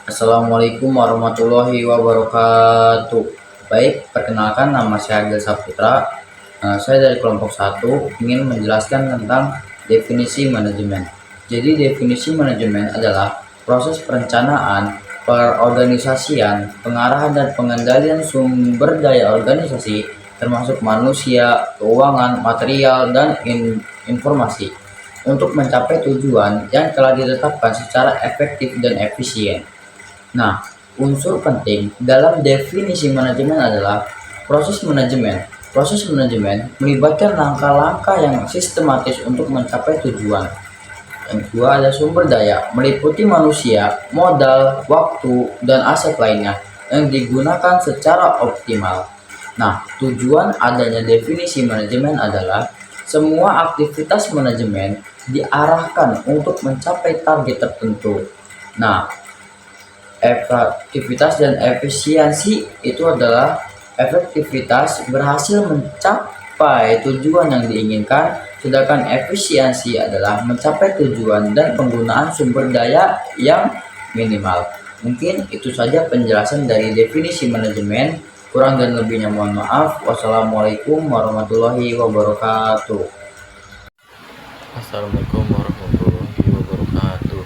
Assalamualaikum warahmatullahi wabarakatuh. Baik, perkenalkan nama saya Agil Saputra. Saya dari kelompok 1 ingin menjelaskan tentang definisi manajemen. Jadi definisi manajemen adalah proses perencanaan, perorganisasian, pengarahan dan pengendalian sumber daya organisasi termasuk manusia, keuangan, material, dan informasi untuk mencapai tujuan yang telah ditetapkan secara efektif dan efisien. Nah, unsur penting dalam definisi manajemen adalah proses manajemen. Proses manajemen melibatkan langkah-langkah yang sistematis untuk mencapai tujuan. Yang kedua ada sumber daya, meliputi manusia, modal, waktu, dan aset lainnya yang digunakan secara optimal. Nah, tujuan adanya definisi manajemen adalah semua aktivitas manajemen diarahkan untuk mencapai target tertentu. Nah, efektivitas dan efisiensi itu adalah efektivitas berhasil mencapai tujuan yang diinginkan, sedangkan efisiensi adalah mencapai tujuan dan penggunaan sumber daya yang minimal. Mungkin itu saja penjelasan dari definisi manajemen. Kurang dan lebihnya mohon maaf. Wassalamualaikum warahmatullahi wabarakatuh. Assalamualaikum warahmatullahi wabarakatuh.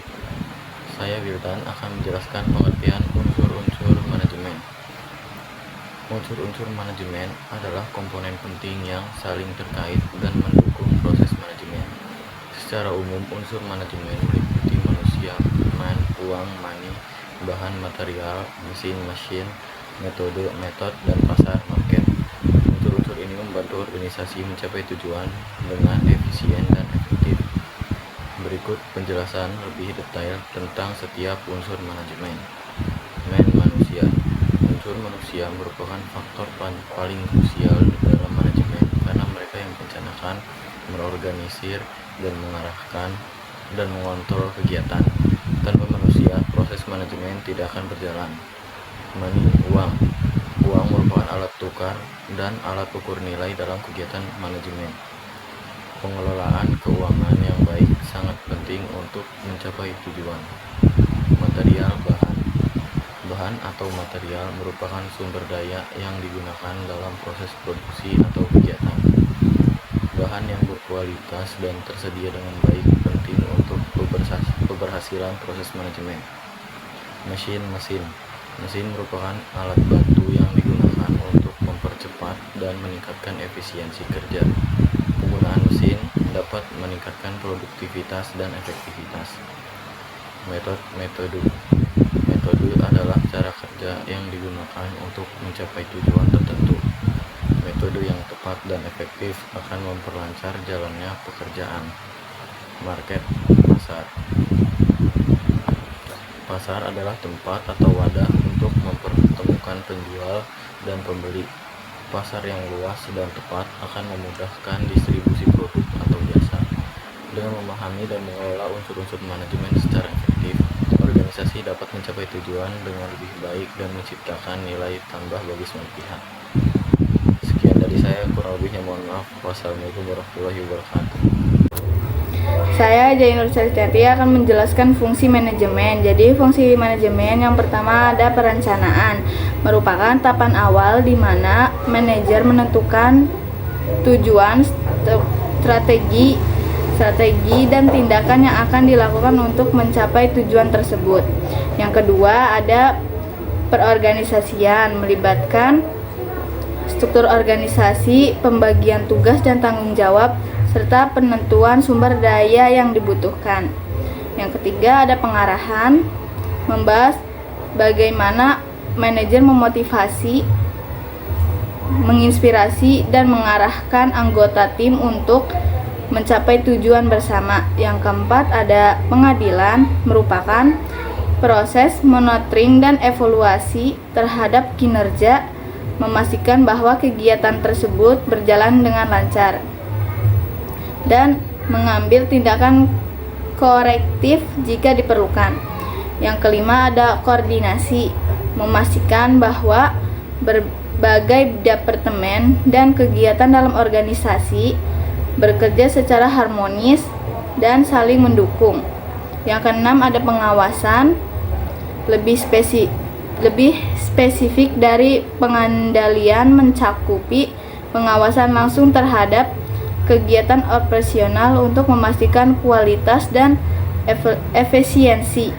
Saya Wildan akan menjelaskan pengertian unsur-unsur manajemen. Unsur-unsur manajemen adalah komponen penting yang saling terkait dan mendukung proses manajemen. Secara umum, unsur manajemen meliputi manusia, uang, money, bahan material, mesin, metode, dan pasar, market. Unsur-unsur ini membantu organisasi mencapai tujuan dengan efisien dan efektif. Berikut penjelasan lebih detail tentang setiap unsur manajemen. Manusia. Unsur manusia merupakan faktor paling krusial dalam manajemen karena mereka yang merencanakan, mengorganisir, dan mengarahkan dan mengontrol kegiatan. Tanpa manusia, proses manajemen tidak akan berjalan. Money, uang. Uang merupakan alat tukar dan alat ukur nilai dalam kegiatan manajemen. Pengelolaan keuangan yang baik sangat penting untuk mencapai tujuan. Material, bahan atau material merupakan sumber daya yang digunakan dalam proses produksi atau kegiatan. Bahan yang berkualitas dan tersedia dengan baik penting untuk keberhasilan proses manajemen. Mesin merupakan alat bantu yang digunakan untuk mempercepat dan meningkatkan efisiensi kerja. Penggunaan mesin dapat meningkatkan produktivitas dan efektivitas. Metode adalah cara kerja yang digunakan untuk mencapai tujuan tertentu. Metode yang tepat dan efektif akan memperlancar jalannya pekerjaan. Market, pasar adalah tempat atau wadah untuk mempertemukan penjual dan pembeli. Pasar yang luas dan tepat akan memudahkan distribusi produk atau jasa. Dengan memahami dan mengelola unsur-unsur manajemen secara efektif, organisasi dapat mencapai tujuan dengan lebih baik dan menciptakan nilai tambah bagi semua pihak. Sekian dari saya, kurang lebihnya mohon maaf. Wassalamualaikum warahmatullahi wabarakatuh. Saya Jainur Sarityati akan menjelaskan fungsi manajemen. Jadi fungsi manajemen yang pertama ada perencanaan, merupakan tahapan awal di mana manajer menentukan tujuan, strategi dan tindakan yang akan dilakukan untuk mencapai tujuan tersebut. Yang kedua ada perorganisasian, melibatkan struktur organisasi, pembagian tugas dan tanggung jawab, serta penentuan sumber daya yang dibutuhkan. Yang ketiga ada pengarahan, membahas bagaimana manajer memotivasi, menginspirasi, dan mengarahkan anggota tim untuk mencapai tujuan bersama. Yang keempat ada pengadilan, merupakan proses monitoring dan evaluasi terhadap kinerja, memastikan bahwa kegiatan tersebut berjalan dengan lancar dan mengambil tindakan korektif jika diperlukan. Yang kelima ada koordinasi, memastikan bahwa berbagai departemen dan kegiatan dalam organisasi bekerja secara harmonis dan saling mendukung. Yang keenam ada pengawasan, lebih spesifik dari pengendalian mencakupi pengawasan langsung terhadap kegiatan operasional untuk memastikan kualitas dan efisiensi.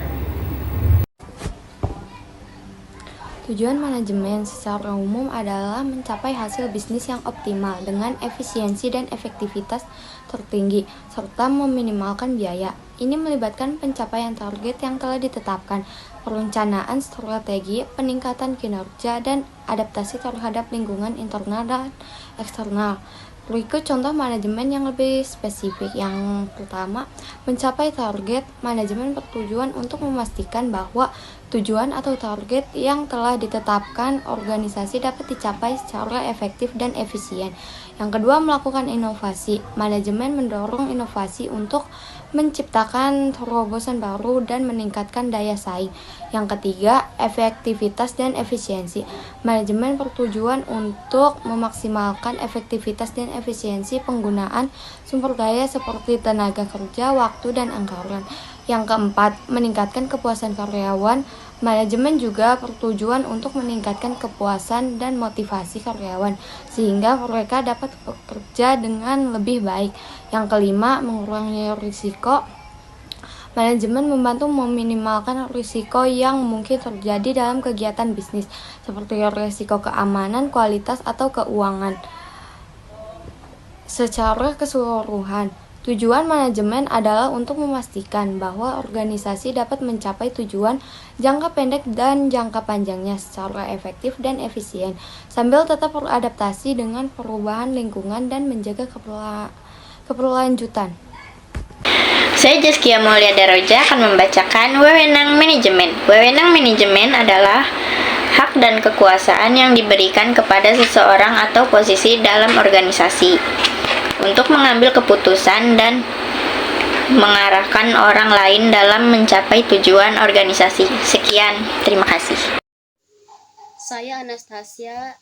Tujuan manajemen secara umum adalah mencapai hasil bisnis yang optimal dengan efisiensi dan efektivitas tertinggi, serta meminimalkan biaya. Ini melibatkan pencapaian target yang telah ditetapkan, perencanaan strategi, peningkatan kinerja, dan adaptasi terhadap lingkungan internal dan eksternal. Berikut contoh manajemen yang lebih spesifik. Yang pertama, mencapai target. Manajemen bertujuan untuk memastikan bahwa tujuan atau target yang telah ditetapkan organisasi dapat dicapai secara efektif dan efisien. Yang kedua, melakukan inovasi. Manajemen mendorong inovasi untuk menciptakan terobosan baru dan meningkatkan daya saing. Yang ketiga, efektivitas dan efisiensi. Manajemen bertujuan untuk memaksimalkan efektivitas dan efisiensi penggunaan sumber daya seperti tenaga kerja, waktu, dan anggaran. Yang keempat, meningkatkan kepuasan karyawan. Manajemen juga bertujuan untuk meningkatkan kepuasan dan motivasi karyawan sehingga mereka dapat bekerja dengan lebih baik. Yang kelima, mengurangi risiko. Manajemen membantu meminimalkan risiko yang mungkin terjadi dalam kegiatan bisnis, seperti risiko keamanan, kualitas, atau keuangan. Secara keseluruhan, tujuan manajemen adalah untuk memastikan bahwa organisasi dapat mencapai tujuan jangka pendek dan jangka panjangnya secara efektif dan efisien, sambil tetap beradaptasi dengan perubahan lingkungan dan menjaga keberlanjutan. Saya Jaskia Maulia Daroja akan membacakan wewenang manajemen. Wewenang manajemen adalah hak dan kekuasaan yang diberikan kepada seseorang atau posisi dalam organisasi untuk mengambil keputusan dan mengarahkan orang lain dalam mencapai tujuan organisasi. Sekian, terima kasih. Saya Anastasia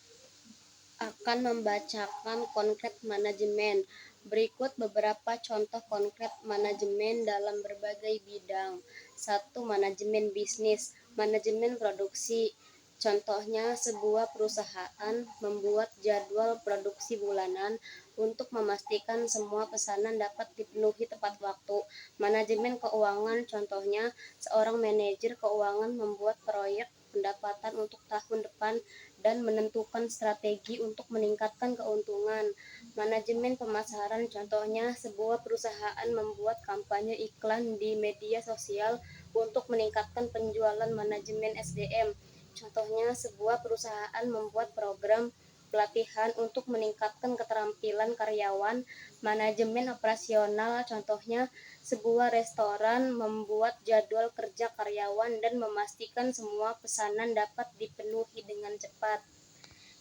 akan membacakan konkret manajemen. Berikut beberapa contoh konkret manajemen dalam berbagai bidang. 1. Manajemen bisnis, manajemen produksi. Contohnya, sebuah perusahaan membuat jadwal produksi bulanan untuk memastikan semua pesanan dapat dipenuhi tepat waktu. Manajemen keuangan, contohnya, seorang manajer keuangan membuat proyek pendapatan untuk tahun depan dan menentukan strategi untuk meningkatkan keuntungan. Manajemen pemasaran, contohnya sebuah perusahaan membuat kampanye iklan di media sosial untuk meningkatkan penjualan. Manajemen SDM, contohnya sebuah perusahaan membuat program pelatihan untuk meningkatkan keterampilan karyawan. Manajemen operasional, contohnya sebuah restoran membuat jadwal kerja karyawan dan memastikan semua pesanan dapat dipenuhi dengan cepat.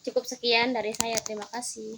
Cukup sekian dari saya, terima kasih.